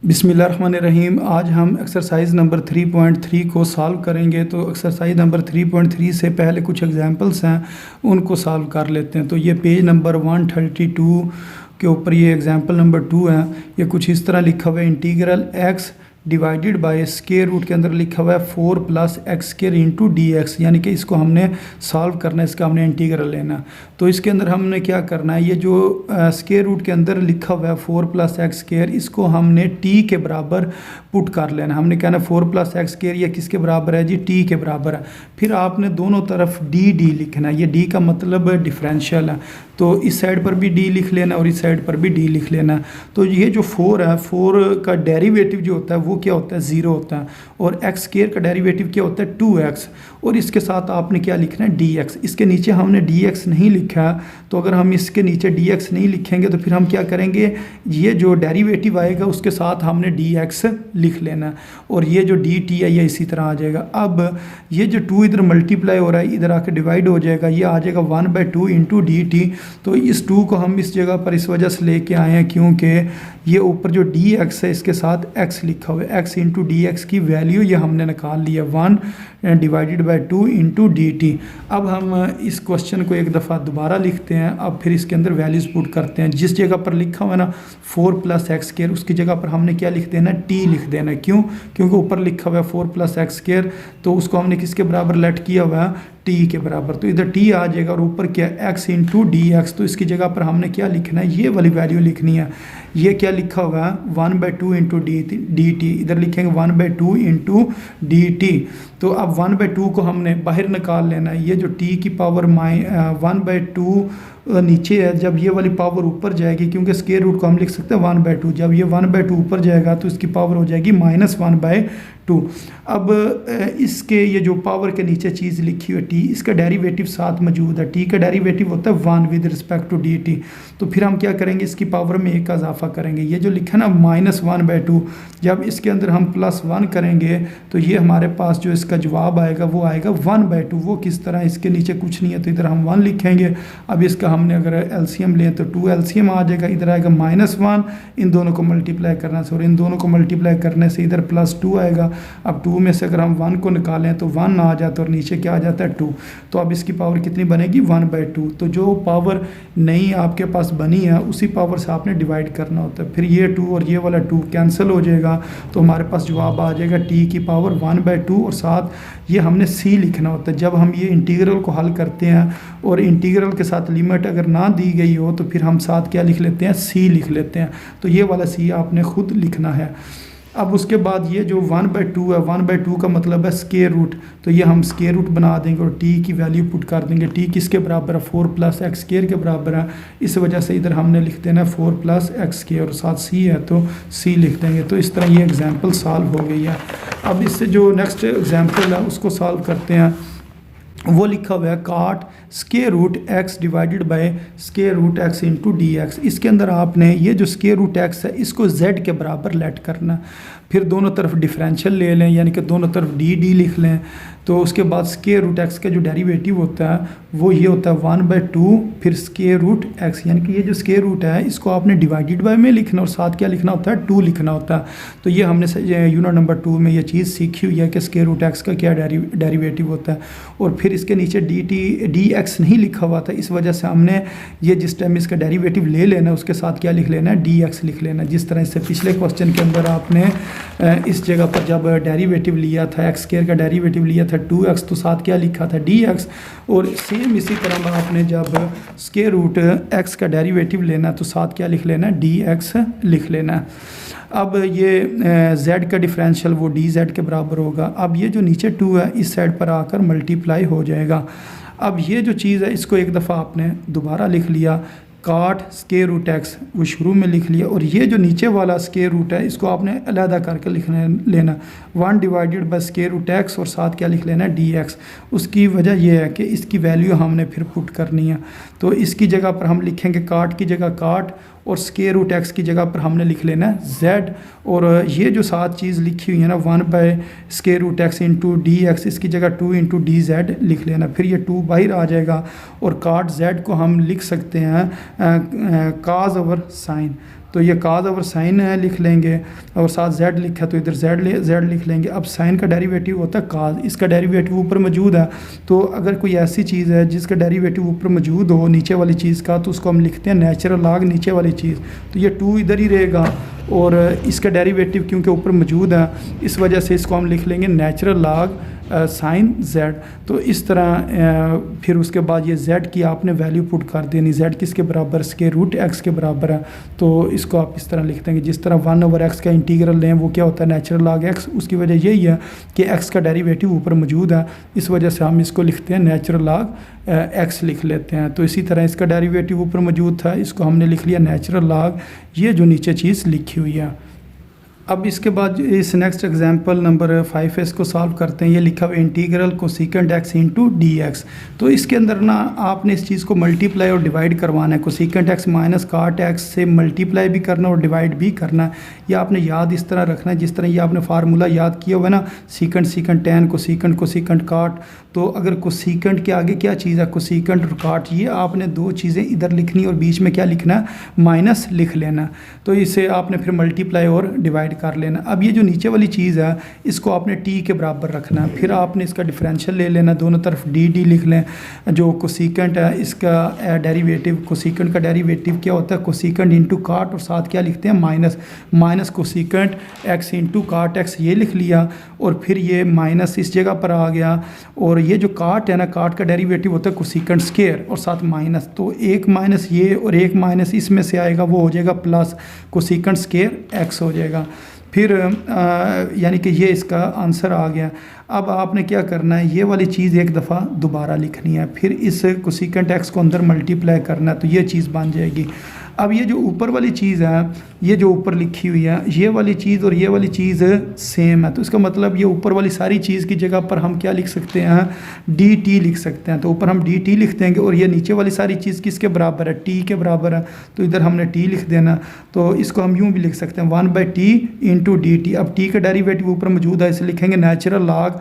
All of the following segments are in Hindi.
बिस्मिल्लाहिर्रहमानिर्रहीम। आज हम एक्सरसाइज नंबर 3.3 को सॉल्व करेंगे। तो एक्सरसाइज नंबर 3.3 से पहले कुछ एग्जांपल्स हैं, उनको सॉल्व कर लेते हैं। तो ये पेज नंबर 132 के ऊपर ये एग्जांपल नंबर 2 है। ये कुछ इस तरह लिखा हुआ है, integral x divided by square root के अंदर लिखा हुआ है 4 + x square into d x, यानी कि इसको हमने सॉल्व करना है, इसका हमने इंटीग्रल लेना। तो इसके अंदर हमने क्या करना है, ये जो स्क्वायर रूट के अंदर लिखा हुआ है 4 + x स्क्वायर, इसको हमने t के बराबर पुट कर लेना। हमने कहना 4 + x स्क्वायर ये किसके बराबर है जी, t के बराबर है। फिर आपने दोनों तरफ डी लिखना है। ये d का मतलब डिफरेंशियल है, तो इस साइड पर भी d लिख लेना और इस साइड पर भी d लिख लेना। तो ये जो 4 है, 4 का डेरिवेटिव जो होता है वो क्या होता है, 0 होता है। और x स्क्वायर का डेरिवेटिव क्या होता है, 2x। और इसके साथ आपने क्या लिखना है, dx। इसके नीचे हमने dx नहीं लिखा, तो अगर हम इसके नीचे dx नहीं लिखेंगे तो फिर हम क्या करेंगे, ये जो डेरिवेटिव आएगा उसके साथ हमने dx लिख लेना, और ये जो dt है ये इसी तरह आ जाएगा। अब ये जो 2 इधर मल्टीप्लाई हो रहा है, इधर आके डिवाइड हो जाएगा, ये आ जाएगा 1/2 इंटू dt। तो इस 2 को हम इस जगह पर इस वजह से लेके आए हैं क्योंकि ये ऊपर जो dx है इसके साथ x लिखा हुआ है। x इंटू डी एक्स की वैल्यू ये हमने निकाल लिया, 1/2 इंटू dt। अब हम इस क्वेश्चन को एक दफ़ा दोबारा लिखते हैं। अब फिर इसके अंदर वैल्यूज़ पुट करते हैं। जिस जगह पर लिखा हुआ है ना 4 + x स्क्वायर, उसकी जगह पर हमने क्या लिख देना, t लिख देना। क्यों? क्योंकि ऊपर लिखा हुआ है 4 + x स्क्वायर, तो उसको हमने किसके बराबर लेट किया हुआ है, t के बराबर। तो इधर t आ जाएगा और ऊपर क्या, x इंटू डी एक्स। तो इसकी जगह पर हमने क्या लिखना है, ये वाली वैल्यू लिखनी है। ये क्या लिखा हुआ है, 1/2 इंटू dt। इधर लिखेंगे 1/2 इंटू dt। तो अब 1/2 को हमने बाहर निकाल लेना है। ये जो t की पावर 1/2 नीचे है, जब ये वाली पावर ऊपर जाएगी, क्योंकि स्क्वायर रूट को हम लिख सकते हैं 1/2, जब ये 1/2 ऊपर जाएगा तो इसकी पावर हो जाएगी -1/2। अब इसके ये जो पावर के नीचे चीज़ लिखी हुई है t, इसका डेरिवेटिव साथ मौजूद है। t का डेरिवेटिव होता है 1 विद रिस्पेक्ट टू dt। तो फिर हम क्या करेंगे, इसकी पावर में 1 का इजाफा करेंगे। ये जो लिखा है ना -1/2, जब इसके अंदर हम +1 करेंगे तो ये हमारे पास जो इसका जवाब आएगा वो आएगा 1/2। वो किस तरह, इसके नीचे कुछ नहीं है तो इधर हम 1 लिखेंगे। अब इसका हमने अगर एलसीएम लें तो 2 एलसीएम आ जाएगा, इधर आएगा -1। इन दोनों को मल्टीप्लाई करने से, और इन दोनों को मल्टीप्लाई करने से इधर +2 आएगा। अब 2 में से अगर हम 1 को निकालें तो 1 आ जाता है और नीचे क्या आ जाता है 2। तो अब इसकी पावर कितनी बनेगी, 1/2। तो जो पावर नई आपके पास बनी है उसी पावर से आपने डिवाइड करना होता है। फिर ये 2 और ये वाला 2 कैंसिल हो जाएगा, तो हमारे पास जवाब आ जाएगा t की पावर 1/2। और साथ ये हमने c लिखना होता है। जब हम ये इंटीग्रल को हल करते हैं और इंटीग्रल के साथ लिमिट अगर ना दी गई हो तो फिर हम साथ क्या लिख लेते हैं, c लिख लेते हैं। तो ये वाला c आपने खुद लिखना है। अब उसके बाद ये जो 1/2 है, 1/2 का मतलब है स्क्वायर रूट, तो ये हम स्क्वायर रूट बना देंगे और t की वैल्यू पुट कर देंगे। t किसके बराबर है, 4 + x स्क्वायर के बराबर है। इस वजह से इधर हमने लिख देना है 4 + x स्क्वायर, और साथ c है तो c लिख देंगे। तो इस तरह ये एग्जाम्पल सॉल्व हो गई है। अब इससे जो नेक्स्ट एग्जाम्पल है उसको सॉल्व करते हैं। वो लिखा हुआ है काट square root x divided by square root x into d x. इसके अंदर आपने ये जो स्क्वायर रूट x है इसको z के बराबर लेट करना। फिर दोनों तरफ डिफरेंशियल ले लें, यानी कि दोनों तरफ डी लिख लें। तो उसके बाद स्क्वायर रूट x का जो डेरिवेटिव होता है वो ये होता है 1/2 फिर स्क्वायर रूट x, यानी कि ये जो स्क्वायर रूट है इसको आपने डिवाइडेड बाय में लिखना और साथ क्या लिखना होता है, 2 लिखना होता है। तो ये हमने यूनिट नंबर 2 में ये चीज़ सीखी हुई है कि स्क्वायर रूट x का क्या डेरिवेटिव होता है। और फिर इसके नीचे dx नहीं लिखा हुआ था, इस वजह से हमने ये जिस टाइम इसका डेरिवेटिव ले लेना उसके साथ क्या लिख लेना है, dx लिख लेना। जिस तरह से पिछले क्वेश्चन के अंदर आपने इस जगह पर जब डेरिवेटिव लिया था, x स्क्वायर का डेरिवेटिव लिया था 2x, तो साथ क्या लिखा था, dx। और सेम इसी तरह आपने जब स्क्वायर रूट x का डेरिवेटिव लेना तो साथ क्या लिख लेना, dx लिख लेना। अब ये z का डिफरेंशियल वो dz के बराबर होगा। अब ये जो नीचे 2 है इस साइड पर आकर मल्टीप्लाई हो जाएगा। अब ये जो चीज़ है इसको एक दफ़ा आपने दोबारा लिख लिया, काट स्क्वायर रूट x वो शुरू में लिख लिया, और ये जो नीचे वाला स्क्वायर रूट है इसको आपने अलहदा करके लेना 1 divided by square root x, और साथ क्या लिख लेना, dx। उसकी वजह यह है कि इसकी वैल्यू हमने फिर पुट करनी है। तो इसकी जगह पर हम लिखेंगे काट की जगह काट, और स्क्वायर रूट x की जगह पर हमने लिख लेना है z। और ये जो साथ चीज़ लिखी हुई है ना 1/स्क्वायर root x into d x, इसकी जगह 2 इंटू डी जेड लिख लेना। फिर ये 2 बाहर आ जाएगा, और काट z को हम लिख सकते हैं काज ओवर साइन। तो ये काज ओवर साइन है लिख लेंगे, और साथ जेड लिखा तो इधर जेड लिख लेंगे। अब साइन का डेरिवेटिव होता है काज, इसका डेरिवेटिव ऊपर मौजूद है, तो अगर कोई ऐसी चीज़ है जिसका डेरिवेटिव ऊपर मौजूद हो नीचे वाली चीज़ का, तो उसको हम लिखते हैं नेचुरल लॉग नीचे वाली चीज़। तो ये 2 इधर ही रहेगा, और इसका डेरिवेटिव क्योंकि ऊपर मौजूद है इस वजह से इसको हम लिख लेंगे नेचुरल लॉग साइन जेड। तो इस तरह फिर उसके बाद ये जेड की आपने वैल्यू पुट कर देनी, जेड किसके बराबर, स्क्वायर रूट एक्स के बराबर है। तो इसको आप इस तरह लिख देंगे, जिस तरह 1/x का इंटीग्रल लें वो क्या होता है नेचुरल लॉग एक्स, उसकी वजह यही है कि एक्स का डेरिवेटिव ऊपर मौजूद है, इस वजह से हम इसको लिखते हैं नेचुरल लॉग एक्स लिख लेते हैं। तो इसी तरह इसका डेरिवेटिव ऊपर मौजूद था, इसको हमने लिख लिया नेचुरल लॉग ये जो नीचे चीज़ लिखी हुई है। अब इसके बाद इस नेक्स्ट एग्जांपल नंबर 5 इसको सॉल्व करते हैं। ये लिखा हुआ integral cosecant x into d x. तो इसके अंदर ना आपने इस चीज़ को मल्टीप्लाई और डिवाइड करवाना है। कोसेकेंट एक्स माइनस काट एक्स से मल्टीप्लाई भी करना और डिवाइड भी करना है। ये आपने याद इस तरह रखना है जिस तरह ये आपने फार्मूला याद किया हुआ है ना, सीकेंट सीकेंट टैन कोसेकेंट काट। तो अगर कोसेकेंट के आगे क्या चीज़ है, कोसेकेंट और काट, ये आपने दो चीज़ें इधर लिखनी और बीच में क्या लिखना है, माइनस लिख लेना। तो इसे आपने फिर मल्टीप्लाई और डिवाइड कर लेना। अब ये जो नीचे वाली चीज़ है इसको आपने टी के बराबर रखना है। फिर आपने इसका डिफरेंशियल ले लेना, दोनों तरफ डी डी लिख लें। जो कोसेकेंट है इसका डेरिवेटिव, कोसेकेंट का डेरिवेटिव क्या होता है, कोसेकेंट इंटू काट, और साथ क्या लिखते हैं माइनस कोसेकेंट एक्स इंटू काट एक्स, ये लिख लिया। और फिर ये माइनस इस जगह पर आ गया, और ये जो काट है ना, काट का डेरिवेटिव होता है कोसेकेंट स्क्वायर और साथ माइनस। तो एक माइनस ये और एक माइनस इसमें से आएगा, वो हो जाएगा प्लस कोसेकेंट स्क्वायर एक्स हो जाएगा। फिर यानी कि ये इसका आंसर आ गया। अब आपने क्या करना है, ये वाली चीज़ एक दफ़ा दोबारा लिखनी है, फिर इस कोसेकेंट एक्स को अंदर मल्टीप्लाई करना है, तो ये चीज़ बन जाएगी। अब ये जो ऊपर वाली चीज़ है, ये जो ऊपर लिखी हुई है, ये वाली चीज़ और ये वाली चीज़ सेम है। तो इसका मतलब ये ऊपर वाली सारी चीज़ की जगह पर हम क्या लिख सकते हैं, डी टी लिख सकते हैं। तो ऊपर हम डी टी लिख देंगे, और ये नीचे वाली सारी चीज़ किसके बराबर है, टी के बराबर है। तो इधर हमने टी लिख देना। तो इसको हम यूँ भी लिख सकते हैं 1/t इंटू डी टी। अब टी का डेरिवेटिव ऊपर मौजूद है, इसे लिखेंगे नेचुरल लॉग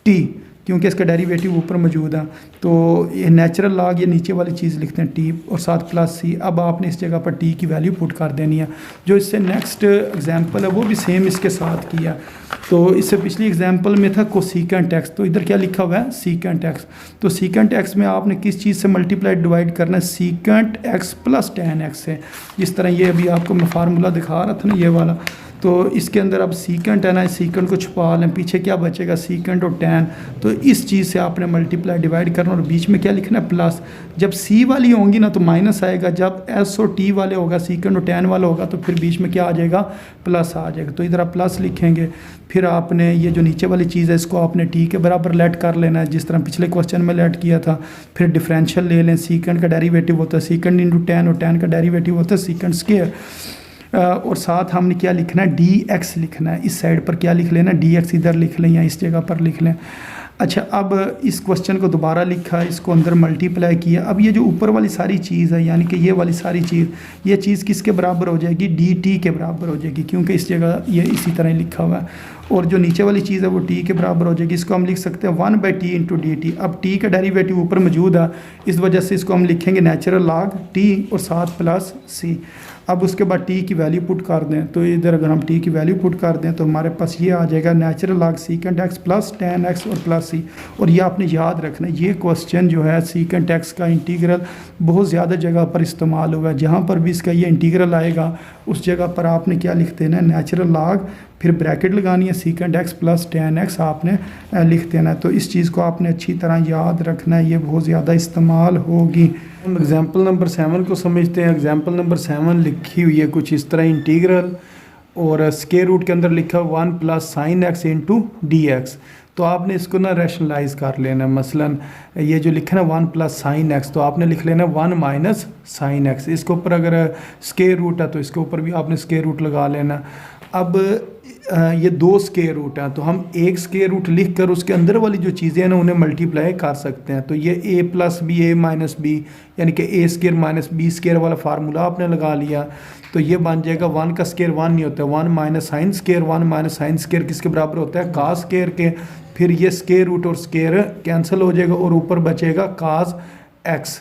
टी, क्योंकि इसका डेरिवेटिव ऊपर मौजूद है। तो ये नेचुरल लॉग, ये नीचे वाली चीज़ लिखते हैं टी और साथ प्लस सी। अब आपने इस जगह पर टी की वैल्यू पुट कर देनी है। जो इससे नेक्स्ट एग्जांपल है वो भी सेम इसके साथ किया। तो इससे पिछली एग्जांपल में था कोसेकेंट एक्स, तो इधर क्या लिखा हुआ है, सीकेंट एक्स। तो सीकेंट एक्स में आपने किस चीज़ से मल्टीप्लाई डिवाइड करना है, secant x plus tan x से। जिस तरह ये अभी आपको मैं फार्मूला दिखा रहा था ना, ये वाला। तो इसके अंदर अब सीकेंट है ना, इस सीकेंट को छुपा लें, पीछे क्या बचेगा, सीकेंट और टैन। तो इस चीज़ से आपने मल्टीप्लाई डिवाइड करना और बीच में क्या लिखना है, प्लस। जब सी वाली होंगी ना तो माइनस आएगा, जब एस और टी वाले होगा, सीकेंट और टैन वाला होगा, तो फिर बीच में क्या आ जाएगा, प्लस आ जाएगा। तो इधर आप प्लस लिखेंगे। फिर आपने ये जो नीचे वाली चीज़ है इसको आपने टी के बराबर लेट कर लेना है, जिस तरह पिछले क्वेश्चन में लेट किया था। फिर डिफरेंशियल ले लें, सीकेंट का डेरिवेटिव होता है सीकेंट इंटू टैन, और टैन का डेरिवेटिव होता है सीकेंट स्क्वायर। और साथ हमने क्या लिखना है, डी एक्स लिखना है। इस साइड पर क्या लिख लेना, डी एक्स इधर लिख लें या इस जगह पर लिख लें। अच्छा, अब इस क्वेश्चन को दोबारा लिखा, इसको अंदर मल्टीप्लाई किया। अब ये जो ऊपर वाली सारी चीज़ है, यानी कि ये वाली सारी चीज़, ये चीज़ किसके बराबर हो जाएगी, डी टी के बराबर हो जाएगी, क्योंकि इस जगह ये इसी तरह लिखा हुआ है। और जो नीचे वाली चीज़ है वो टी के बराबर हो जाएगी। इसको हम लिख सकते हैं 1/t इंटू डी टी। अब टी का डेरिवेटिव ऊपर मौजूद है, इस वजह से इसको हम लिखेंगे नेचुरल लॉग टी और साथ प्लस सी। अब उसके बाद टी की वैल्यू पुट कर दें, तो इधर अगर हम टी की वैल्यू पुट कर दें तो हमारे पास ये आ जाएगा natural log secant x plus tan x और प्लस सी। और ये आपने याद रखना है, ये क्वेश्चन जो है सीकेंट एक्स का इंटीग्रल बहुत ज़्यादा जगह पर इस्तेमाल हुआ है। जहाँ पर भी इसका ये इंटीग्रल आएगा उस जगह पर आपने क्या लिख देना है, नेचुरल लॉग, फिर ब्रैकेट लगानी है, secant x plus tan x आपने लिख देना है। तो इस चीज़ को आपने अच्छी तरह याद रखना है, ये बहुत ज़्यादा इस्तेमाल होगी। हम एग्जाम्पल नंबर 7 को समझते हैं। एग्जाम्पल नंबर 7 लिखी हुई है कुछ इस तरह, इंटीग्रल और स्क्वायर रूट के अंदर लिखा 1 plus sine x into d x. तो आपने इसको ना रैशनलाइज कर लेना। मसलन ये जो लिखा है ना 1 प्लस साइन एक्स, तो आपने लिख लेना 1 माइनस साइन एक्स। इसके ऊपर अगर स्क्वायर रूट है तो इसके ऊपर भी आपने स्क्वायर रूट लगा लेना। अब ये दो स्क्वायर रूट हैं, तो हम एक स्क्वायर रूट लिख कर उसके अंदर वाली जो चीज़ें हैं ना उन्हें मल्टीप्लाई कर सकते हैं। तो ये a plus b, a minus b, यानी कि a square minus b square वाला फार्मूला आपने लगा लिया। तो ये बन जाएगा 1 का स्क्वायर 1 नहीं होता है, 1 minus sine square, 1 minus sine square किसके बराबर होता है, कास स्क्वायर के। फिर ये स्क्वायर रूट और स्क्वायर कैंसिल हो जाएगा और ऊपर बचेगा कास एक्स।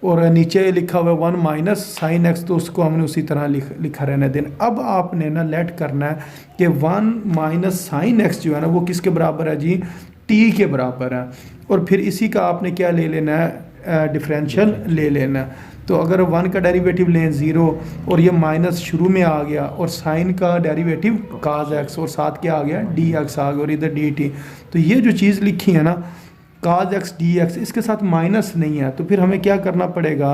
और नीचे लिखा हुआ है 1 माइनस साइन एक्स, तो उसको हमने उसी तरह लिखा रहने देना। अब आपने ना लेट करना है कि 1 माइनस साइन एक्स जो है ना वो किसके बराबर है जी, टी के बराबर है। और फिर इसी का आपने क्या ले लेना है, डिफरेंशियल ले लेना है। तो अगर 1 का डेरिवेटिव लें 0 और ये माइनस शुरू में आ गया, और साइन का डेरिवेटिव काज एक्स, और साथ क्या आ गया, डी एक्स आ गया, और इधर डी टी। तो ये जो चीज़ लिखी है ना काज एक्स डी एक्स, इसके साथ माइनस नहीं है, तो फिर हमें क्या करना पड़ेगा,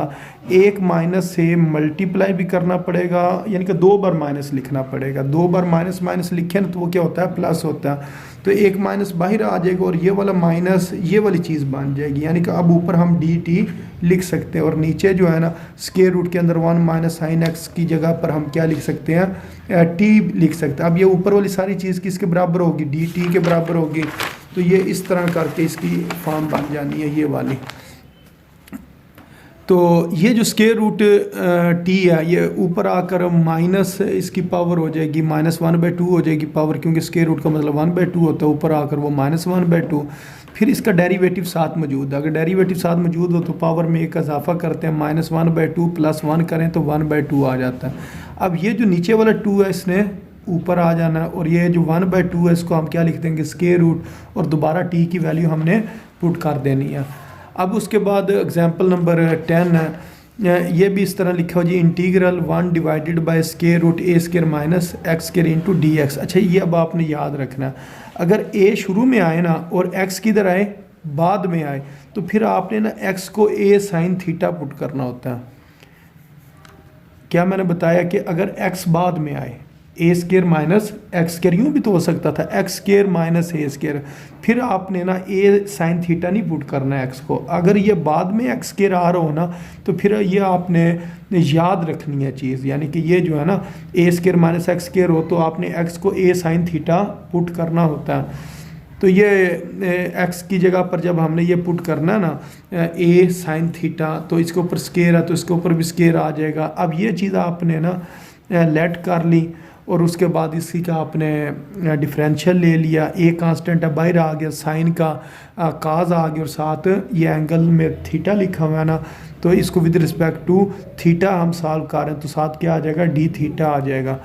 एक माइनस से मल्टीप्लाई भी करना पड़ेगा, यानी कि 2 बार माइनस लिखना पड़ेगा। 2 बार माइनस माइनस लिखे ना तो वो क्या होता है, प्लस होता है। तो एक माइनस बाहर आ जाएगा और ये वाला माइनस ये वाली चीज़ बन जाएगी, यानी कि अब ऊपर हम डी टी लिख सकते हैं, और नीचे जो है ना स्क्वायर रूट के अंदर 1 माइनस साइन एक्स की जगह पर हम क्या लिख सकते हैं, टी लिख सकते हैं। अब ये ऊपर वाली सारी चीज़ किसके बराबर होगी, डी टी के बराबर होगी। तो ये इस तरह करके इसकी फॉर्म बन जानी है ये वाली। तो ये जो स्क्वायर रूट टी है ये ऊपर आकर माइनस इसकी पावर हो जाएगी, -1/2 हो जाएगी पावर, क्योंकि स्क्वायर रूट का मतलब 1/2 होता है, ऊपर आकर वो -1/2। फिर इसका डेरिवेटिव साथ मौजूद है, अगर डेरिवेटिव साथ मौजूद हो तो पावर में एक इजाफा करते हैं, -1/2 + 1 करें तो 1/2 आ जाता है। अब ये जो नीचे वाला 2 है इसने ऊपर आ जाना है, और ये जो 1/2 है इसको हम क्या लिख देंगे, स्क्वायर रूट, और दोबारा टी की वैल्यू हमने पुट कर देनी है। अब उसके बाद एग्जांपल नंबर 10 है, ये भी इस तरह लिखा हो जी, integral 1 divided by square root a square minus x square into d x. अच्छा ये अब आपने याद रखना है, अगर ए शुरू में आए ना और एक्स किधर आए, बाद में आए, तो फिर आपने ना एक्स को ए साइन थीटा पुट करना होता है। क्या मैंने बताया कि अगर एक्स बाद में आए, ए स्क्वायर माइनस एक्स स्क्वायर, यूँ भी तो हो सकता था एक्स स्क्वायर माइनस ए स्क्वायर, फिर आपने ना ए साइन थीटा नहीं पुट करना है एक्स को। अगर ये बाद में एक्स स्क्वायर आ रहा हो ना तो फिर ये आपने याद रखनी है चीज़, यानी कि ये जो है ना ए स्क्वायर माइनस एक्स स्क्वायर हो तो आपने एक्स को ए साइन थीटा पुट करना होता है। तो ये एक्स की जगह पर जब हमने ये पुट करना है ना ए साइन थीटा, तो इसके ऊपर स्क्वायर है तो इसके ऊपर भी स्क्वायर आ जाएगा। अब ये चीज़ आपने ना लेट कर ली, और उसके बाद इसी का आपने डिफरेंशियल ले लिया, ए कांस्टेंट है बाहर आ गया, साइन का काज आ गया, और साथ ये एंगल में थीटा लिखा हुआ है ना, तो इसको विद रिस्पेक्ट टू थीटा हम सॉल्व कर रहे हैं, तो साथ क्या आ जाएगा, डी थीटा आ जाएगा।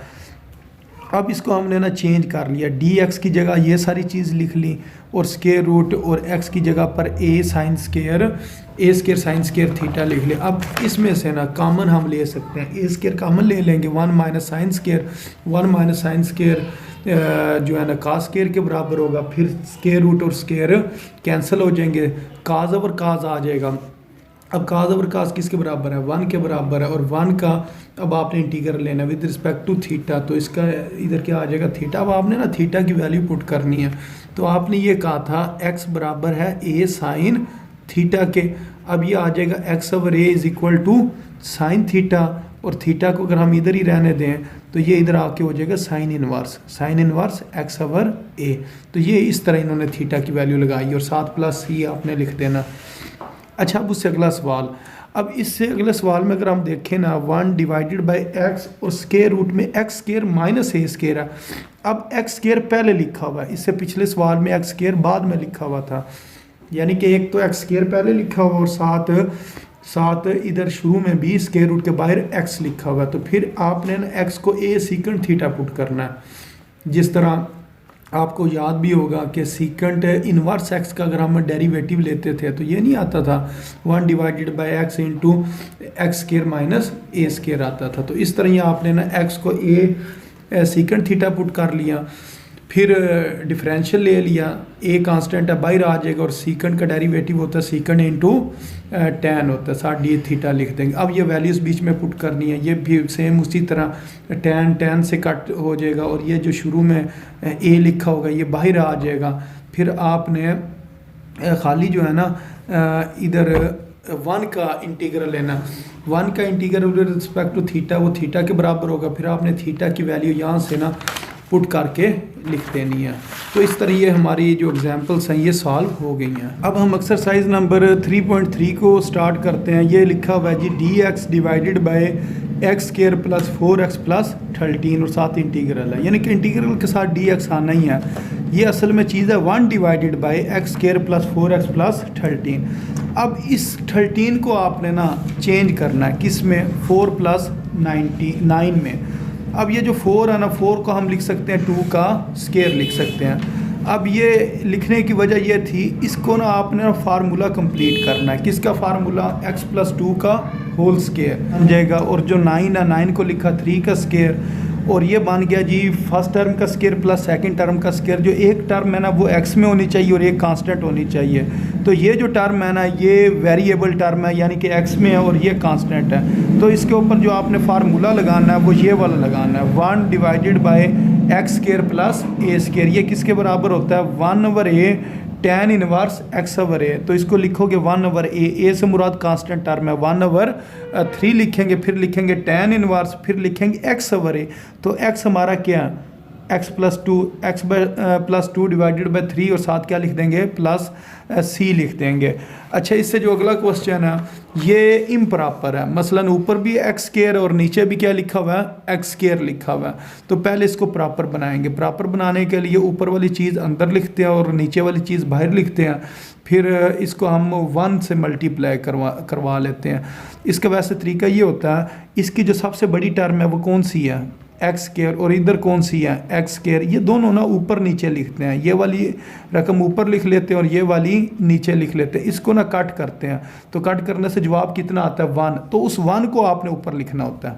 अब इसको हमने ना चेंज कर लिया, डी एक्स की जगह ये सारी चीज़ लिख ली, और स्क्वायर रूट और एक्स की जगह पर ए साइन स्क्वायर, ए स्क्वायर साइन स्क्वायर थीटा लिख लिया। अब इसमें से ना कॉमन हम ले सकते हैं, ए स्क्वायर कॉमन ले लेंगे, 1 minus sine square, 1 minus sine square जो है ना काज स्क्वायर के बराबर होगा, फिर स्क्वायर रूट और स्क्वायर कैंसिल हो जाएंगे, काज ओवर काज आ जाएगा। अब काज ओवर काज किसके बराबर है, 1 के बराबर है, और 1 का अब आपने इंटीग्रल लेना विद रिस्पेक्ट टू थीटा, तो इसका इधर क्या आ जाएगा, थीटा। अब आपने ना थीटा की वैल्यू पुट करनी है, तो आपने ये कहा था x बराबर है a साइन थीटा के। अब ये आ जाएगा x over a is equal to sine theta, और थीटा को अगर हम इधर ही रहने दें तो ये इधर आके हो जाएगा sine inverse x over a। तो ये इस तरह इन्होंने थीटा की वैल्यू लगाई, और साथ प्लस ही आपने लिख देना। अच्छा अब उससे अगला सवाल, अब इससे अगले सवाल में अगर हम देखें ना 1 डिवाइडेड बाय एक्स, और स्क्वायर रूट में एक्स स्क्वायर माइनस ए स्क्वायर है। अब एक्स स्क्वायर पहले लिखा हुआ है, इससे पिछले सवाल में एक्स स्क्वायर बाद में लिखा हुआ था, यानी कि एक तो एक्स स्क्वायर पहले लिखा हुआ और साथ इधर शुरू में भी स्क्वायर रूट के बाहर एक्स लिखा हुआ। तो फिर आपने ना एक्स को ए सीकेंट थीटा पुट करना है, जिस तरह आपको याद भी होगा कि सीकेंट इनवर्स एक्स का अगर हम डेरिवेटिव लेते थे तो ये नहीं आता था 1 divided bye x into x square minus ए स्क्वायर आता था। तो इस तरह ही आपने ना एक्स को ए सीकेंट थीटा पुट कर लिया, फिर डिफरेंशियल ले लिया, ए कांस्टेंट है बाहर आ जाएगा, और सीकेंट का डेरिवेटिव होता है सीकेंट इंटू tan होता है, साथ डी थीटा लिख देंगे। अब ये वैल्यूज़ बीच में पुट करनी है, ये भी सेम उसी तरह tan से कट हो जाएगा, और ये जो शुरू में ए लिखा होगा ये बाहर आ जाएगा। फिर आपने खाली जो है ना इधर 1 का इंटीग्रल लेना, 1 का integral with respect to theta, वो थीटा के बराबर होगा, फिर आपने थीटा की वैल्यू यहाँ से ना पुट करके लिख देनी है। तो इस तरह ये हमारी जो एग्जांपल्स हैं ये सॉल्व हो गई हैं। अब हम एक्सरसाइज नंबर 3.3 को स्टार्ट करते हैं। ये लिखा हुआ है जी dx divided by x square plus 4x plus 13, और साथ इंटीग्रल है, यानी कि इंटीग्रल के साथ dx आना ही है। ये असल में चीज़ है 1 divided bye x square plus 4x plus 13। अब इस 13 को आपने ना चेंज करना है किस में, 4 + 99 में। अब ये जो 4 है ना, 4 को हम लिख सकते हैं 2 का स्क्वायर लिख सकते हैं। अब ये लिखने की वजह ये थी, इसको ना आपने फार्मूला कंप्लीट करना है। किसका फार्मूला, x + 2 का होल स्क्वायर बन जाएगा, और जो 9 है 9 को लिखा 3 का स्क्वायर, और ये बन गया जी फर्स्ट टर्म का स्क्वायर प्लस सेकंड टर्म का स्क्वायर। जो एक टर्म है ना वो x में होनी चाहिए और एक कांस्टेंट होनी चाहिए। तो ये जो टर्म है ना ये वेरिएबल टर्म है, यानी कि x में है और ये कांस्टेंट है। तो इसके ऊपर जो आपने फार्मूला लगाना है वो ये वाला लगाना है, 1/x² + a²। ये किसके बराबर होता है, 1/a tan इनवर्स x/a। तो इसको लिखोगे 1/a, a से मुराद कांस्टेंट टर्म है, 1/3 लिखेंगे, फिर लिखेंगे tan इनवर्स, फिर लिखेंगे x/a। तो x हमारा क्या है, x + 2, x + 2 / 3, और साथ क्या लिख देंगे, प्लस c लिख देंगे। अच्छा, इससे जो अगला क्वेश्चन है ये इम्प्रॉपर है। मसलन ऊपर भी x² और नीचे भी क्या लिखा हुआ है, x² लिखा हुआ है। तो पहले इसको प्रॉपर बनाएंगे। प्रॉपर बनाने के लिए ऊपर वाली चीज़ अंदर लिखते हैं और नीचे वाली चीज़ बाहर लिखते हैं, फिर इसको हम 1 से मल्टीप्लाई करवा लेते हैं। इसका वैसे तरीका ये होता है, इसकी जो सबसे बड़ी टर्म है वो कौन सी है, x², और इधर कौन सी है, x²। ये दोनों ना ऊपर नीचे लिखते हैं, ये वाली रकम ऊपर लिख लेते हैं और ये वाली नीचे लिख लेते हैं। इसको ना कट करते हैं, तो कट करने से जवाब कितना आता है, 1। तो उस 1 को आपने ऊपर लिखना होता है।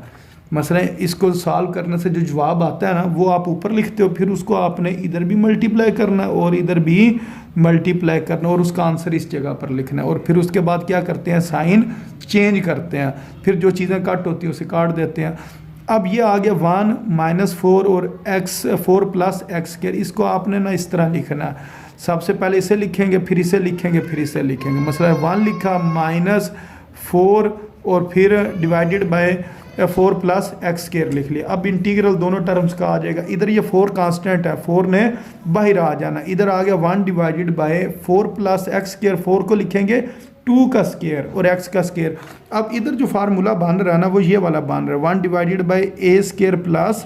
मसलन इसको सॉल्व करने से जो जवाब आता है ना वो आप ऊपर लिखते हो, फिर उसको आपने इधर भी मल्टीप्लाई करना है और इधर भी मल्टीप्लाई करना, और उसका आंसर इस जगह पर लिखना है। और फिर उसके बाद क्या करते हैं, साइन चेंज करते हैं, फिर जो चीज़ें कट होती है उसे काट देते हैं। अब ये आ गया 1 - 4 और 4 + x²। इसको आपने ना इस तरह लिखना है, सबसे पहले इसे लिखेंगे, फिर इसे लिखेंगे, फिर इसे लिखेंगे। मसला 1 लिखा, -4 और फिर डिवाइडेड बाय 4 + x² लिख लिया। अब इंटीग्रल दोनों टर्म्स का आ जाएगा। इधर ये 4 कांस्टेंट है, 4 ने बाहर आ जाना। इधर आ गया 1/4 + x², 4 को लिखेंगे 2 का स्क्वायर और x का स्क्वायर। अब इधर जो फार्मूला बन रहा है ना वो ये वाला बन रहा है, 1/a² +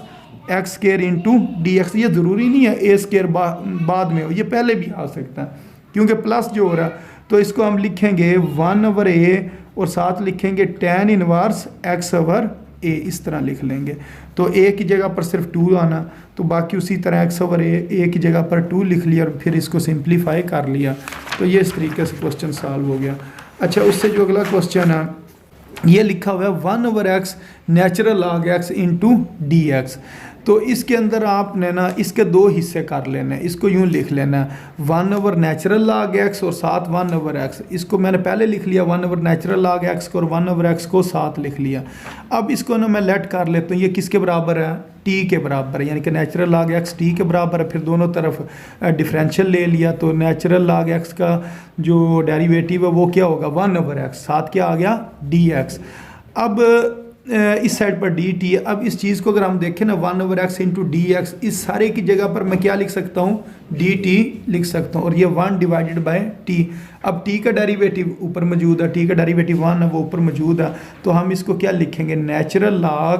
x² × dx। ये ज़रूरी नहीं है a² बाद में हो, ये पहले भी आ सकता है, क्योंकि प्लस जो हो रहा है। तो इसको हम लिखेंगे 1/a और साथ लिखेंगे tan इनवर्स x/a, इस तरह लिख लेंगे। तो a की जगह पर सिर्फ 2 आना, तो बाकी उसी तरह x/a की जगह पर 2 लिख लिया और फिर इसको सिंप्लीफाई कर लिया। तो ये इस तरीके से क्वेश्चन सॉल्व हो गया। अच्छा, उससे जो अगला क्वेश्चन है ये लिखा हुआ है 1/x natural log x × dx। तो इसके अंदर आपने ना इसके 2 हिस्से कर लेने हैं। इसको यूँ लिख लेना है 1/नेचुरल log x और साथ 1/x। इसको मैंने पहले लिख लिया 1/नेचुरल log x को, और 1/x को साथ लिख लिया। अब इसको ना मैं लेट कर लेता हूँ, ये किसके बराबर है, t के बराबर है, यानी कि नेचुरल log x t के बराबर है। फिर दोनों तरफ डिफरेंशियल ले लिया, तो नेचुरल log x का जो डेरिवेटिव है वो क्या होगा, 1/x, साथ क्या आ गया, dx। अब इस साइड पर dt है। अब इस चीज़ को अगर हम देखें ना 1/x × dx, इस सारे की जगह पर मैं क्या लिख सकता हूँ, dt लिख सकता हूँ, और ये 1/t। अब t का डेरिवेटिव ऊपर मौजूद है, t का डेरिवेटिव 1 है वो ऊपर मौजूद है, तो हम इसको क्या लिखेंगे, नेचुरल log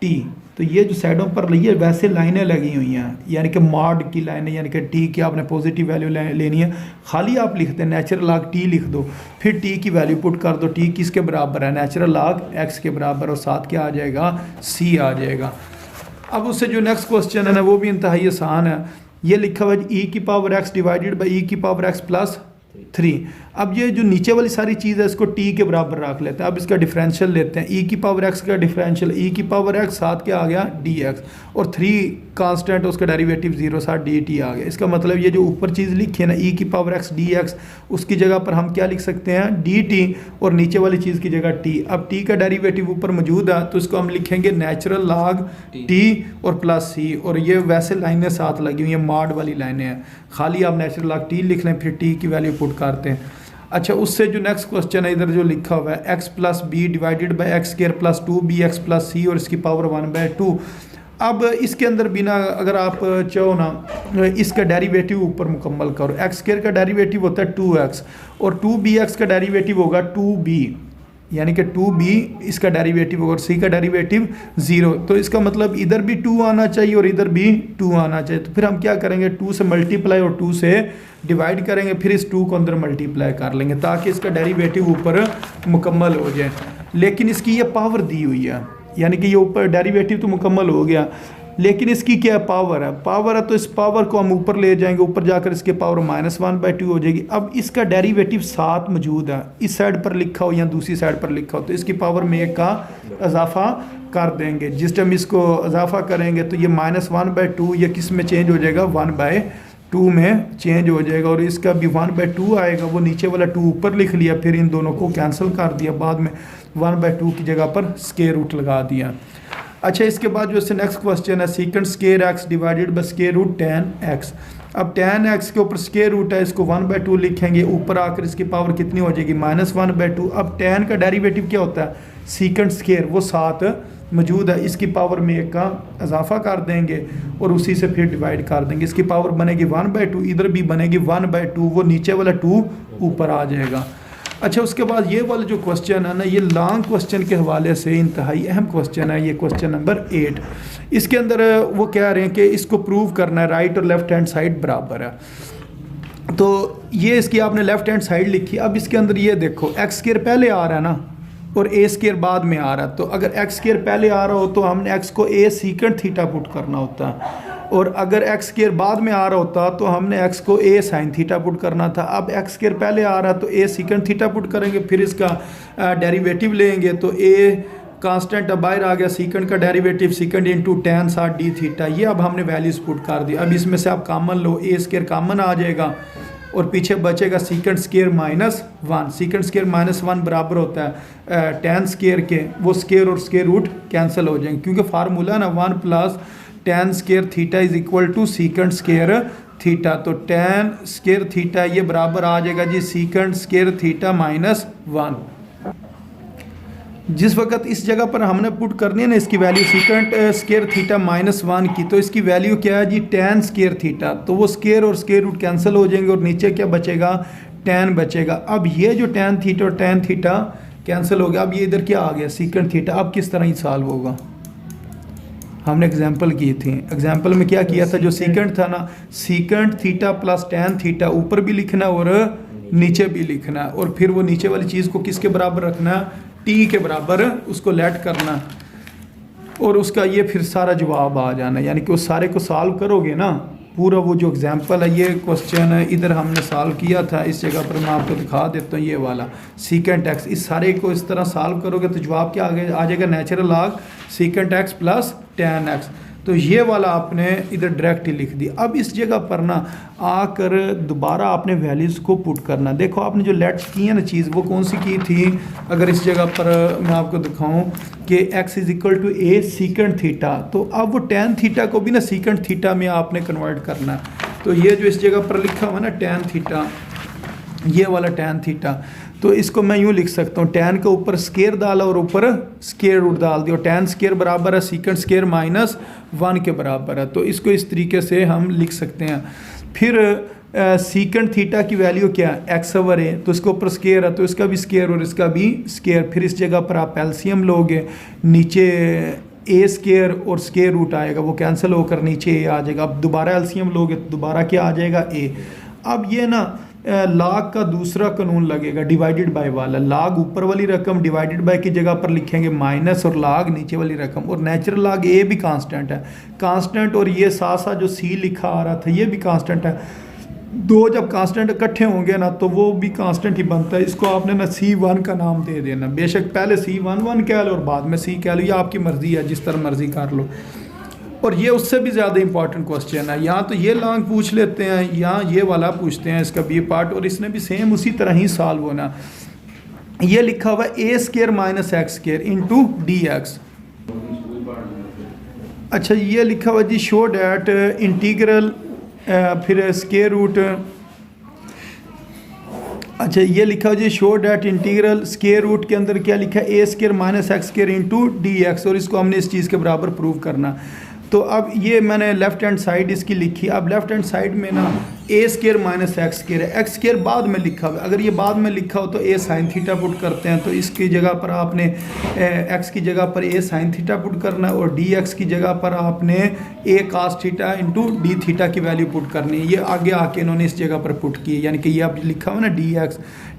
t। तो ये जो साइडों पर ये वैसे लाइनें लगी हुई हैं, यानी कि मॉड की लाइनें, यानी कि टी की आपने पॉजिटिव वैल्यू लेनी है। खाली आप लिखते हैं नेचुरल log t लिख दो, फिर t की वैल्यू पुट कर दो, t किसके बराबर है, नेचुरल log x के बराबर, और साथ क्या आ जाएगा, c आ जाएगा। अब उससे जो नेक्स्ट क्वेश्चन है ना वो भी इंतहाई आसान है। ये लिखा हुआ है e⁻x / e⁻x + 3। अब ये जो नीचे वाली सारी चीज़ है इसको t के बराबर रख लेते हैं। अब इसका डिफरेंशियल लेते हैं, e⁻x का डिफरेंशियल, e⁻x साथ क्या आ गया, dx, और 3 कांस्टेंट उसका डेरिवेटिव 0 साथ dt आ गया। इसका मतलब ये जो ऊपर चीज़ लिखी है ना e⁻x dx, उसकी जगह पर हम क्या लिख सकते हैं, dt, और नीचे वाली चीज़ की जगह t। अब t का डेरिवेटिव ऊपर मौजूद है तो इसको हम लिखेंगे नेचुरल log t और प्लस c, और ये वैसे लाइनें साथ लगी हुई हैं, मॉड वाली लाइनें हैं। खाली आप नेचुरल log t लिख लें, फिर t की वैल्यू पुट करते हैं। अच्छा, उससे जो नेक्स्ट क्वेश्चन है इधर जो लिखा हुआ है x + b / x² + 2bx + c और इसकी पावर 1/2। अब इसके अंदर बिना अगर आप चाहो ना इसका डेरिवेटिव ऊपर मुकम्मल करो। x² का डेरिवेटिव होता है 2x और 2bx का डेरिवेटिव होगा 2b, यानी कि 2b इसका डेरिवेटिव और c का डेरिवेटिव 0। तो इसका मतलब इधर भी 2 आना चाहिए और इधर भी 2 आना चाहिए। तो फिर हम क्या करेंगे, 2 से मल्टीप्लाई और 2 से डिवाइड करेंगे, फिर इस 2 को अंदर मल्टीप्लाई कर लेंगे ताकि इसका डेरिवेटिव ऊपर मुकम्मल हो जाए। लेकिन इसकी ये पावर दी हुई है, यानी कि ये ऊपर डेरिवेटिव तो मुकम्मल हो गया, लेकिन इसकी क्या पावर है, पावर है तो इस पावर को हम ऊपर ले जाएंगे, ऊपर जाकर इसके पावर -1/2 हो जाएगी। अब इसका डेरिवेटिव साथ मौजूद है, इस साइड पर लिखा हो या दूसरी साइड पर लिखा हो, तो इसकी पावर में 1 का इजाफा कर देंगे। जिस टाइम इसको इजाफा करेंगे तो ये -1/2 ये किस में चेंज हो जाएगा, 1/2 में चेंज हो जाएगा। और इसका भी 1/2 आएगा, वो नीचे वाला 2 ऊपर लिख लिया, फिर इन दोनों को कैंसिल कर दिया, बाद में 1/2 की जगह पर स्क्वायर रूट लगा दिया। अच्छा, इसके बाद जो इससे नेक्स्ट क्वेश्चन है, secant square x divided by square root tan x। अब tan x के ऊपर स्क्वायर रूट है, इसको 1/2 लिखेंगे, ऊपर आकर इसकी पावर कितनी हो जाएगी, -1/2। अब tan का डेरिवेटिव क्या होता है, सीकेंट स्क्वायर, वो साथ मौजूद है, इसकी पावर में 1 का इजाफा कर देंगे और उसी से फिर डिवाइड कर देंगे। इसकी पावर बनेगी 1/2, इधर भी बनेगी 1/2, वो नीचे वाला 2 ऊपर आ जाएगा। अच्छा, उसके बाद ये वाला जो क्वेश्चन है ना, ये लॉन्ग क्वेश्चन के हवाले से इंतहाई अहम क्वेश्चन है, ये क्वेश्चन नंबर 8। इसके अंदर वो कह रहे हैं कि इसको प्रूव करना है राइट और लेफ्ट हैंड साइड बराबर है। तो ये इसकी आपने लेफ्ट हैंड साइड लिखी। अब इसके अंदर ये देखो, एक्स स्क्वायर पहले आ रहा है ना और ए स्क्वायर बाद में आ रहा है। तो अगर एक्स स्क्वायर पहले आ रहा हो तो हमने एक्स को ए सीकेंट थीटा पुट करना होता है, और अगर एक्स स्क्वायर बाद में आ रहा होता तो हमने एक्स को ए साइन थीटा पुट करना था। अब एक्स स्क्वायर पहले आ रहा है तो ए सीकेंट थीटा पुट करेंगे, फिर इसका डेरिवेटिव लेंगे, तो ए कांस्टेंट अब बाहर आ गया, सीकेंट का डेरिवेटिव सीकेंट इंटू tan साथ डी थीटा, ये अब हमने वैल्यूज पुट कर दी। अब इसमें से आप कॉमन लो, ए स्क्वायर कॉमन आ जाएगा और पीछे बचेगा सीकेंट स्क्वायर -1। सीकेंट स्क्वायर -1 बराबर होता है tan स्क्वायर के, वो स्क्वायर और स्क्वायर रूट कैंसिल हो जाएंगे, क्योंकि फार्मूला ना 1 + tan square theta is equal to secant square theta. तो tan स्क्वायर थीटा ये बराबर आ जाएगा जी सीकेंट स्क्वायर थीटा -1। जिस वक्त इस जगह पर हमने पुट करनी है ना इसकी वैल्यू सीकेंट स्क्वायर थीटा -1 की, तो इसकी वैल्यू क्या है जी, tan स्क्वायर थीटा। तो वो स्क्वायर और स्क्वायर रूट कैंसिल हो जाएंगे और नीचे क्या बचेगा, tan बचेगा। अब ये जो tan थीटा और tan थीटा कैंसिल हो गया, अब ये इधर क्या आ गया, सीकेंट थीटा। अब किस तरह ही सॉल्व होगा, हमने एग्जाम्पल की थी, एग्जाम्पल में क्या किया था, जो सीकेंट था ना, secant theta plus tan theta ऊपर भी लिखना और नीचे भी लिखना, और फिर वो नीचे वाली चीज़ को किसके बराबर रखना, टी के बराबर उसको लेट करना, और उसका ये फिर सारा जवाब आ जाना। यानी कि उस सारे को सॉल्व करोगे ना, पूरा वो जो एग्जाम्पल है, ये क्वेश्चन है इधर हमने सॉल्व किया था, इस जगह पर मैं आपको दिखा देता हूँ, ये वाला सीकेंट एक्स, इस सारे को इस तरह सॉल्व करोगे तो जवाब क्या आ जाएगा, natural log secant x plus tan x. तो ये वाला आपने इधर डायरेक्ट ही लिख दिया। अब इस जगह पर ना आकर दोबारा आपने वैल्यूज़ को पुट करना। देखो आपने जो लेट्स की है ना चीज़, वो कौन सी की थी, अगर इस जगह पर मैं आपको दिखाऊं कि x is equal to a secant theta, तो अब वो tan थीटा को भी ना सीकेंट थीटा में आपने कन्वर्ट करना है। तो ये जो इस जगह पर लिखा हुआ ना tan थीटा, ये वाला tan थीटा, तो इसको मैं यूँ लिख सकता हूँ, tan के ऊपर स्क्वायर डाला और ऊपर स्क्वायर रूट डाल दिया, और tan स्क्वायर बराबर है सीकेंट स्क्वायर -1 के बराबर है। तो इसको इस तरीके से हम लिख सकते हैं। फिर सीकेंट थीटा की वैल्यू क्या है, x/a, तो इसके ऊपर स्क्वायर है तो इसका भी स्क्वायर और इसका भी स्क्वायर। फिर इस जगह पर आप एलसीएम लोगे, नीचे ए स्क्वायर और स्क्वायर रूट आएगा, वो कैंसिल होकर नीचे ए आ जाएगा। अब दोबारा एलसीएम लोगे तो दोबारा क्या आ जाएगा, ए। अब ये ना लाग का दूसरा कानून लगेगा, डिवाइडेड बाय वाला। लाग ऊपर वाली रकम डिवाइडेड बाय की जगह पर लिखेंगे माइनस, और लाग नीचे वाली रकम, और नेचुरल लाग ए भी कांस्टेंट है, कांस्टेंट, और ये साथ साथ जो सी लिखा आ रहा था ये भी कांस्टेंट है। दो जब कांस्टेंट इकट्ठे होंगे ना तो वो भी कांस्टेंट ही बनता है। इसको आपने ना C1 का नाम दे देना, बेशक पहले C11 कह लो और बाद में C कह लो, ये आपकी मर्ज़ी है, जिस तरह मर्ज़ी कर लो। और ये उससे भी ज़्यादा इंपॉर्टेंट क्वेश्चन है, यहाँ तो ये लॉन्ग पूछ लेते हैं, यहाँ ये वाला पूछते हैं, इसका बी पार्ट, और इसने भी सेम उसी तरह ही सॉल्व होना। ये लिखा हुआ है a square minus x square into d x. अच्छा, ये लिखा हुआ जी शो डैट इंटीग्रल, फिर स्क्वायर रूट, अच्छा ये लिखा हुआ जी show that integral square root के अंदर क्या लिखा है, a square minus x square into d x, और इसको हमने इस चीज़ के बराबर प्रूव करना। तो अब ये मैंने लेफ़्ट हैंड साइड इसकी लिखी। अब लेफ़्ट हैंड साइड में ना ए स्केयर माइनस एक्स स्केयर है, एक्स स्केयर बाद में लिखा हुआ है। अगर ये बाद में लिखा हो तो ए साइन थीटा पुट करते हैं, तो इसकी जगह पर आपने एक्स की जगह पर ए साइन थीटा पुट करना है और डी एक्स की जगह पर आपने a cos theta into d theta की वैल्यू पुट करनी है। ये आगे आके इन्होंने इस जगह पर पुट की है, यानी कि ये अब लिखा हुआ ना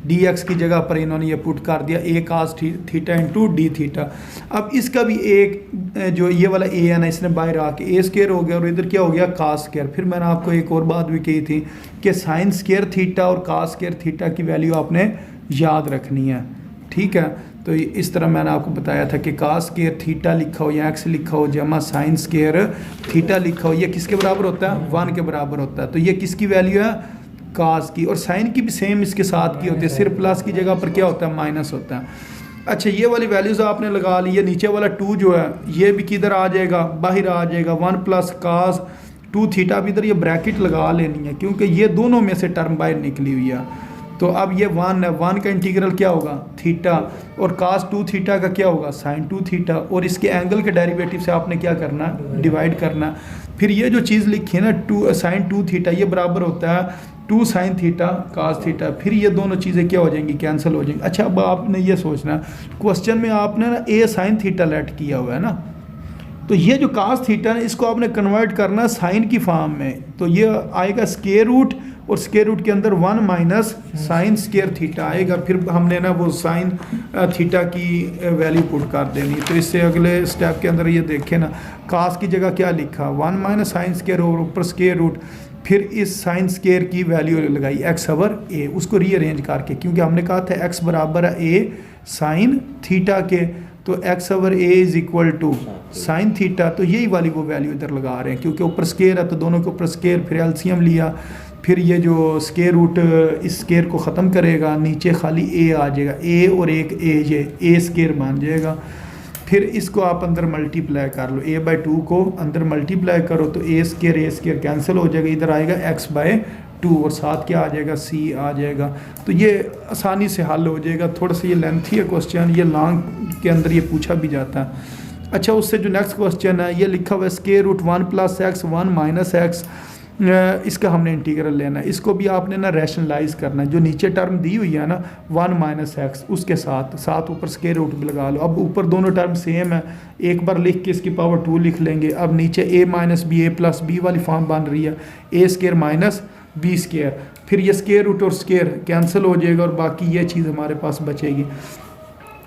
डी एक्स की जगह पर इन्होंने ये पुट कर दिया a cos theta into d theta. अब इसका भी एक जो ये वाला ए है ना, इसने बाहर आके ए स्केयर हो गया और इधर क्या हो गया कास स्केयर। फिर मैंने आपको एक और बात भी कही थी कि साइन स्केयर थीटा और कास स्केयर थीटा की वैल्यू आपने याद रखनी है, ठीक है। तो इस तरह मैंने आपको बताया था कि कास स्केयर थीटा लिखा हो या एक्स लिखा हो जमा साइन स्केयर थीटा लिखा हो, ये किसके बराबर होता है 1 के बराबर होता है। तो ये किसकी वैल्यू है कास की, और साइन की भी सेम इसके साथ की होती है, सिर्फ प्लस की जगह पर क्या होता है माइनस होता है। अच्छा ये वाली वैल्यूज़ आपने लगा ली, ये नीचे वाला 2 जो है ये भी किधर आ जाएगा बाहर आ जाएगा 1 प्लस कास 2 थीटा भी इधर ये ब्रैकेट लगा लेनी है क्योंकि ये दोनों में से टर्म बाहर निकली हुई है। तो अब ये 1 है, 1 का इंटीग्रल क्या होगा थीटा और कास 2 थीटा का क्या होगा साइन 2 थीटा, और इसके एंगल के डेरिवेटिव से आपने क्या करना है डिवाइड करना है। फिर ये जो चीज़ लिखी है ना 2 साइन 2 थीटा ये बराबर होता है 2 साइन थीटा कास थीटा, फिर ये दोनों चीज़ें क्या हो जाएंगी कैंसिल हो जाएंगी। अच्छा अब आपने ये सोचना क्वेश्चन में आपने ना ए साइन थीटा लेट किया हुआ है ना, तो ये जो कास थीटा है इसको आपने कन्वर्ट करना साइन की फॉर्म में, तो ये आएगा स्केयर रूट और स्केयर रूट के अंदर 1 माइनस साइन स्केयर थीटा आएगा। फिर हमने ना वो साइन थीटा की वैल्यू पुट कर देनी। तो इससे अगले स्टेप के अंदर ये देखें ना कास की जगह क्या लिखा 1 माइनस साइन स्केयर और ऊपर स्केयर रूट, फिर इस साइन स्केयर की वैल्यू लगाई एक्स ओवर ए, उसको रीअरेंज करके, क्योंकि हमने कहा था एक्स बराबर है ए साइन थीटा के, तो x over a is equal to sine theta, तो यही वाली वो वैल्यू इधर लगा रहे हैं क्योंकि ऊपर स्केयर है तो दोनों के ऊपर स्केयर, फिर एलसीएम लिया, फिर ये जो स्केयर रूट इस स्केयर को ख़त्म करेगा नीचे खाली ए आ जाएगा, ए और एक ए ये ए स्केयर बन जाएगा। फिर इसको आप अंदर मल्टीप्लाई कर लो, a बाई 2 को अंदर मल्टीप्लाई करो तो ए स्केयर कैंसिल हो जाएगा, इधर आएगा x बाई 2 और साथ क्या आ जाएगा c आ जाएगा। तो ये आसानी से हल हो जाएगा। थोड़ा सा ये लेंथी है क्वेश्चन, ये लॉन्ग के अंदर ये पूछा भी जाता है। अच्छा उससे जो नेक्स्ट क्वेश्चन है ये लिखा हुआ है square root 1 plus x 1 minus x, इसका हमने इंटीग्रल लेना है। इसको भी आपने ना रैशनलाइज करना है, जो नीचे टर्म दी हुई है ना 1 माइनस एक्स उसके साथ ऊपर स्केयर रूट भी लगा लो। अब ऊपर दोनों टर्म सेम है, एक बार लिख के इसकी पावर 2 लिख लेंगे। अब नीचे a minus b a plus b वाली फॉर्म बन रही है a square minus b square, फिर ये स्केयर रूट और स्केयर कैंसिल हो जाएगा और बाकी ये चीज़ हमारे पास बचेगी।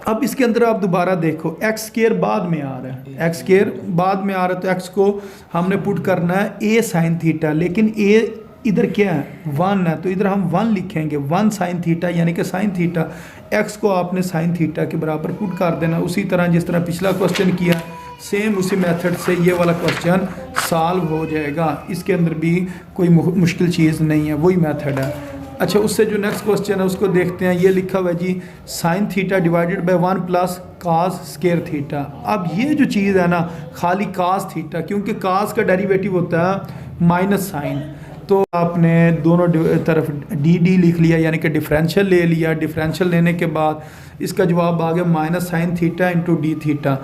अब इसके अंदर आप दोबारा देखो एक्स स्केयर बाद में आ रहा है, एक्स स्केयर बाद में आ रहा है तो एक्स को हमने पुट करना है ए साइन थीटा, लेकिन ए इधर क्या है 1 है तो इधर हम 1 लिखेंगे 1 साइन थीटा यानी कि साइन थीटा, एक्स को आपने साइन थीटा के बराबर पुट कर देना। उसी तरह जिस तरह पिछला क्वेश्चन किया सेम उसी मेथड से ये वाला क्वेश्चन सॉल्व हो जाएगा, इसके अंदर भी कोई मुश्किल चीज़ नहीं है, वही मेथड है। अच्छा उससे जो नेक्स्ट क्वेश्चन है उसको देखते हैं। ये लिखा हुआ है जी sine theta divided by 1 plus cos square theta. अब ये जो चीज़ है ना खाली कास थीटा, क्योंकि कास का डेरिवेटिव होता है माइनस साइन, तो आपने दोनों तरफ डी डी लिख लिया यानी कि डिफरेंशियल ले लिया। डिफरेंशियल लेने के बाद इसका जवाब आ गया minus sine theta into d theta.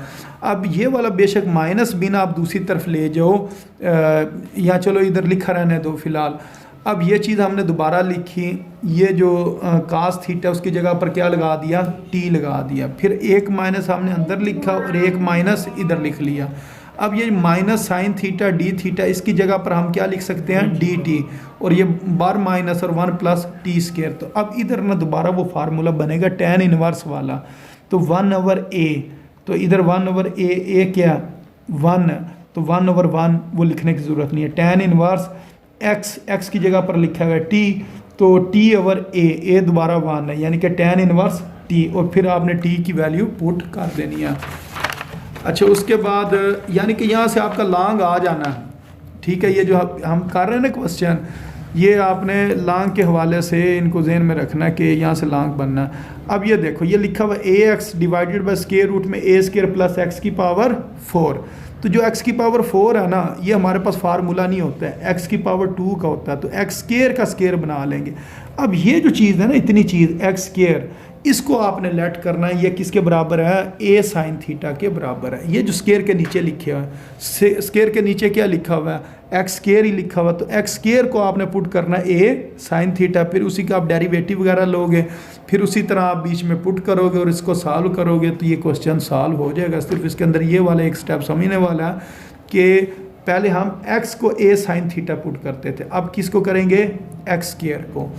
अब ये वाला बेशक माइनस भी ना आप दूसरी तरफ ले जाओ, या चलो इधर लिखा रहने दो फ़िलहाल। अब ये चीज़ हमने दोबारा लिखी, ये जो कास थीटा उसकी जगह पर क्या लगा दिया टी लगा दिया, फिर एक माइनस हमने अंदर लिखा और एक माइनस इधर लिख लिया। अब ये minus sine theta D theta इसकी जगह पर हम क्या लिख सकते हैं डी टी, और ये बार माइनस और 1 प्लस टी स्केयर। तो अब इधर ना दोबारा वो फार्मूला बनेगा टेन इनवर्स वाला, तो 1 ओवर ए, तो इधर 1 ओवर ए क्या 1, तो 1 ओवर 1 वो लिखने की ज़रूरत नहीं है। टेन इनवर्स एक्स की जगह पर लिखा हुआ है टी, तो टी ओवर ए दोबारा 1 है यानी कि टेन इनवर्स टी, और फिर आपने टी की वैल्यू पुट कर देनी है। अच्छा उसके बाद यानी कि यहाँ से आपका लॉन्ग आ जाना है, ठीक है। ये जो हम कर रहे हैं ना क्वेश्चन, ये आपने लॉन्ग के हवाले से इनको जहन में रखना है कि यहाँ से लॉन्ग बनना है। अब ये देखो ये लिखा हुआ a x divided by square root में ए स्केयर प्लस एक्स की पावर 4, तो जो x की पावर 4 है ना ये हमारे पास फार्मूला नहीं होता है, x की पावर 2 का होता है, तो x स्केयर का स्केयर बना लेंगे। अब ये जो चीज़ है ना इतनी चीज़ x स्केयर, इसको आपने लेट करना है, ये किसके बराबर है, ए साइन थीटा के बराबर है। ये जो स्केयर के नीचे लिखे हुआ है, स्केयर के नीचे क्या लिखा हुआ है, एक्स स्केयर ही लिखा हुआ है, तो एक्स स्केयर को आपने पुट करना है ए साइन थीटा, फिर उसी का आप डेरिवेटिव वगैरह लोगे, फिर उसी तरह आप बीच में पुट करोगे और इसको सॉल्व करोगे तो ये क्वेश्चन सॉल्व हो जाएगा। सिर्फ इसके अंदर ये वाला एक स्टेप समझने वाला है कि पहले हम x को a साइन थीटा पुट करते थे, अब किसको करेंगे, x स्क्वायर को।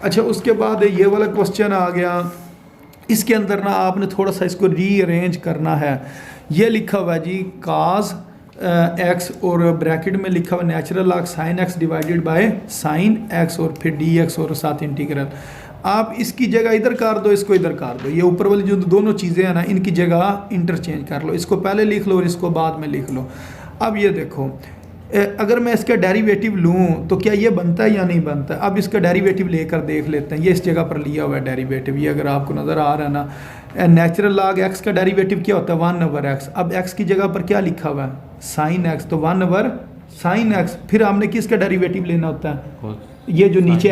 अच्छा, उसके बाद ये वाला क्वेश्चन आ गया, इसके अंदर ना आपने थोड़ा सा इसको रीअरेंज करना है। ये लिखा हुआ है जी cos x और ब्रैकेट में लिखा हुआ natural log sign x divided by sine x और फिर dx और साथ इंटीग्रल। आप इसकी जगह इधर कर दो, इसको इधर कर दो, ये ऊपर वाली जो दोनों चीज़ें हैं ना इनकी जगह इंटरचेंज कर लो, इसको पहले लिख लो और इसको बाद में लिख लो। अब ये देखो, अगर मैं इसका डेरिवेटिव लूँ तो क्या ये बनता है या नहीं बनता है। अब इसका डेरिवेटिव लेकर देख लेते हैं। ये इस जगह पर लिया हुआ है डेरिवेटिव, ये अगर आपको नज़र आ रहा है ना, नेचुरल लॉग एक्स का डेरिवेटिव क्या होता है, 1/x। अब एक्स की जगह पर क्या लिखा हुआ है, साइन एक्स, तो 1/sin x। फिर हमने किसका डेरिवेटिव लेना होता है, ये जो नीचे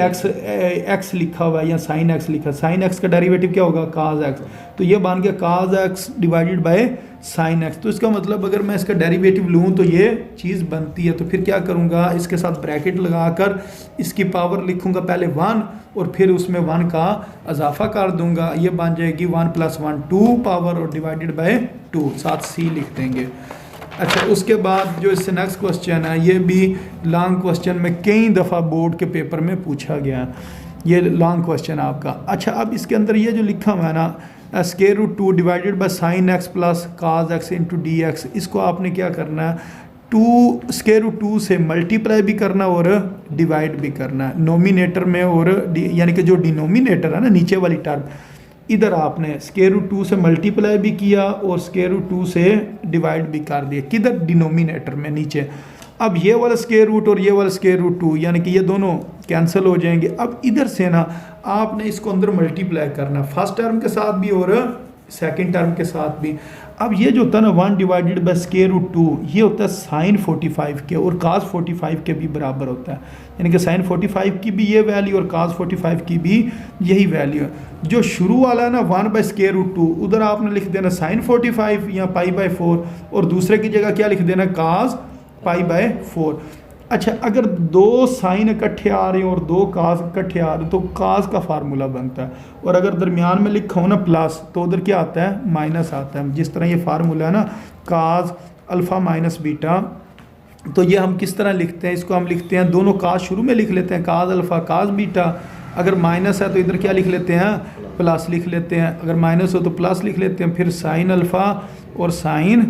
x लिखा हुआ है या साइन x लिखा है, साइन x का डेरिवेटिव क्या होगा, cos x। तो ये बन गया cos x divided by sine x। तो इसका मतलब अगर मैं इसका डेरिवेटिव लूँ तो ये चीज़ बनती है। तो फिर क्या करूँगा, इसके साथ ब्रैकेट लगाकर इसकी पावर लिखूँगा पहले 1 और फिर उसमें 1 का इजाफा कर दूँगा, ये बन जाएगी 1 + 1 2 पावर और डिवाइडेड बाय 2, साथ c लिख देंगे। अच्छा, उसके बाद जो इससे नेक्स्ट क्वेश्चन है, ये भी लॉन्ग क्वेश्चन में कई दफ़ा बोर्ड के पेपर में पूछा गया, ये लॉन्ग क्वेश्चन आपका। अच्छा, अब इसके अंदर ये जो लिखा हुआ है ना, √2 divided by sine x plus cos x into d x, इसको आपने क्या करना है, 2 से मल्टीप्लाई भी करना और डिवाइड भी करना है नोमिनेटर में, और यानी कि जो डिनोमिनेटर है ना नीचे वाली टर्म, इधर आपने √2 से मल्टीप्लाई भी किया और √2 से डिवाइड भी कर दिया, किधर, डिनोमिनेटर में नीचे। अब ये वाला स्क्वायर रूट और ये वाला √2 यानी कि ये दोनों कैंसिल हो जाएंगे। अब इधर से ना आपने इसको अंदर मल्टीप्लाई करना, फर्स्ट टर्म के साथ भी और सेकंड टर्म के साथ भी। अब ये जो होता है ना 1 डिवाइडेड बाय √2, ये होता है साइन 45 के और cos 45 के भी बराबर होता है, यानी कि साइन 45 की भी ये वैल्यू और cos 45 की भी यही वैल्यू है। जो शुरू वाला है ना 1/√2, उधर आपने लिख देना साइन 45 या π/4 और दूसरे की जगह क्या लिख देना, cos π/4। अच्छा, अगर 2 साइन इकट्ठे आ रहे हैं और 2 काज इकट्ठे आ रहे हैं तो काज का फार्मूला बनता है, और अगर दरमियान में लिखा हो ना प्लस तो उधर क्या आता है, माइनस आता है। जिस तरह ये फार्मूला है ना काज अल्फ़ा माइनस बीटा, तो ये हम किस तरह लिखते हैं, इसको हम लिखते हैं, दोनों काज शुरू में लिख लेते हैं, काज अल्फ़ा काज बीटा। अगर माइनस है तो इधर क्या लिख लेते हैं, प्लस लिख लेते हैं, अगर माइनस हो तो प्लस लिख लेते हैं, फिर साइन अल्फ़ा और साइन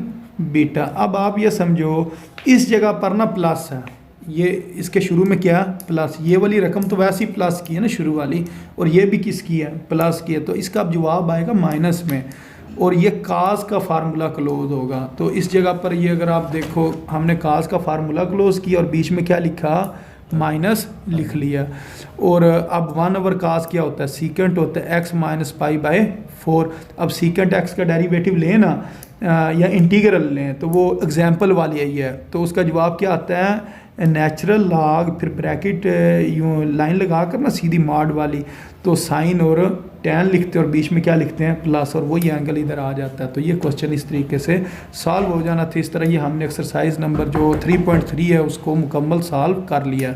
बीटा। अब आप ये समझो इस जगह पर ना प्लस है, ये इसके शुरू में क्या प्लस, ये वाली रकम तो वैसे ही प्लस की है ना शुरू वाली, और ये भी किसकी है, प्लस की है, तो इसका अब जवाब आएगा माइनस में, और ये काज का फार्मूला क्लोज होगा। तो इस जगह पर ये अगर आप देखो हमने काज का फार्मूला क्लोज किया और बीच में क्या लिखा, माइनस लिख लिया। और अब 1/cos क्या होता है, सीकेंट होता है x माइनस π/4। अब सीकेंट x का डेरिवेटिव लें ना या इंटीग्रल लें तो वो एग्जाम्पल वाली यही है, तो उसका जवाब क्या आता है, नेचुरल लॉग, फिर ब्रैकेट यूँ लाइन लगा कर ना सीधी मॉड वाली, तो साइन और tan लिखते हैं और बीच में क्या लिखते हैं, प्लस, और वही एंगल इधर आ जाता है। तो ये क्वेश्चन इस तरीके से सॉल्व हो जाना था। इस तरह ये हमने एक्सरसाइज नंबर जो 3.3 है उसको मुकम्मल सॉल्व कर लिया।